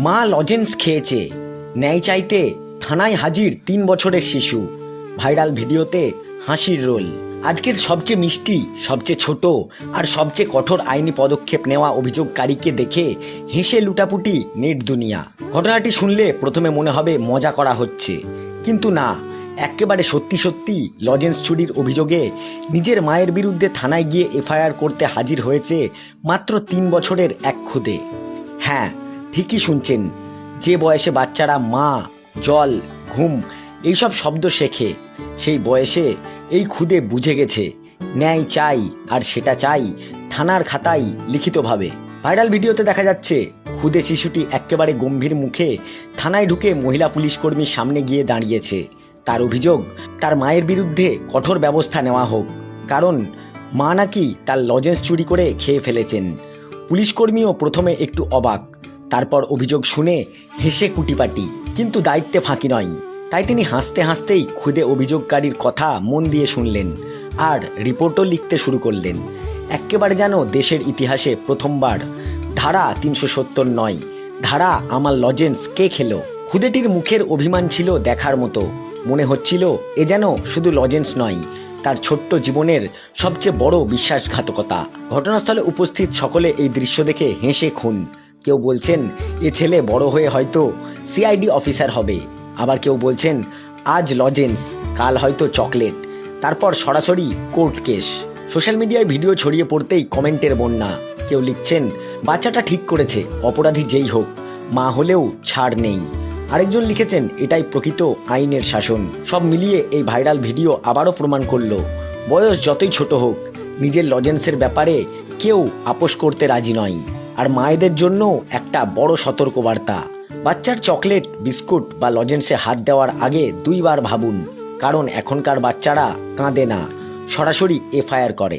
মা লজেন্স খেয়েছে, ন্যায় চাইতে থানায় হাজির 3 বছরের শিশু। ভাইরাল ভিডিওতে হাসির রোল। আজকের সবচেয়ে মিষ্টি, সবচেয়ে ছোট আর সবচেয়ে কঠোর আইনি পদক্ষেপ নেওয়া অভিযোগকারীকে দেখে হেসে লুটাপুটি নেট দুনিয়া। ঘটনাটি শুনলে প্রথমে মনে হবে মজা করা হচ্ছে, কিন্তু না, একেবারে সত্যি সত্যি লজেন্স চুরির অভিযোগে নিজের মায়ের বিরুদ্ধে থানায় গিয়ে এফআইআর করতে হাজির হয়েছে মাত্র 3 বছরের এক খুদে। হ্যাঁ, ঠিকই শুনছেন, যে বয়সে বাচ্চারা মা, জল, ঘুম এইসব শব্দ শেখে, সেই বয়সে এই খুদে বুঝে গেছে ন্যায় চাই, আর সেটা চাই থানার খাতায় লিখিতভাবে। ভাইরাল ভিডিওতে দেখা যাচ্ছে খুদে শিশুটি একেবারে গম্ভীর মুখে থানায় ঢুকে মহিলা পুলিশ কর্মীর সামনে গিয়ে দাঁড়িয়েছে। তার অভিযোগ, তার মায়ের বিরুদ্ধে কঠোর ব্যবস্থা নেওয়া হোক, কারণ মা নাকি তার লজেন্স চুরি করে খেয়ে ফেলেছেন। পুলিশ কর্মীও প্রথমে একটু অবাক, তারপর অভিযোগ শুনে হেসে কুটিপাটি, কিন্তু দায়িত্বে ফাঁকি নয়। তাই তিনি হাসতে হাসতেই খুদে অভিযোগকারীর কথা মন দিয়ে শুনলেন আর রিপোর্টও লিখতে শুরু করলেন। একেবারে যেন দেশের ইতিহাসে প্রথমবার ধারা 370 নয়, ধারা আমার লজেন্স কে খেলো। খুদেটির মুখের অভিমান ছিল দেখার মতো। মনে হচ্ছিল এ যেন শুধু লজেন্স নয়, তার ছোট্ট জীবনের সবচেয়ে বড় বিশ্বাসঘাতকতা। ঘটনাস্থলে উপস্থিত সকলে এই দৃশ্য দেখে হেসে খুন। কেউ বলছেন এ ছেলে বড় হয়ে হয়তো সিআইডি অফিসার হবে, আবার কেউ বলছেন আজ লজেন্স, কাল হয়তো চকলেট, তারপর সরাসরি কোর্ট কেস। সোশ্যাল মিডিয়ায় ভিডিও ছড়িয়ে পড়তেই কমেন্টের বন্যা। কেউ লিখছেন বাচ্চাটা ঠিক করেছে, অপরাধী যেই হোক, মা হলেও ছাড় নেই। আরেকজন লিখেছেন এটাই প্রকৃত আইনের শাসন। সব মিলিয়ে এই ভাইরাল ভিডিও আবারও প্রমাণ করলো বয়স যতই ছোট হোক, নিজের লজেন্সের ব্যাপারে কেউ আপোষ করতে রাজি নয়। আর মায়েদের জন্য একটা বড় সতর্কবার্তা, বাচ্চার চকলেট, বিস্কুট বা লজেন্সে হাত দেওয়ার আগে 2 বার ভাবুন, কারণ এখনকার বাচ্চারা কাঁদে না, সরাসরি এফআইআর করে।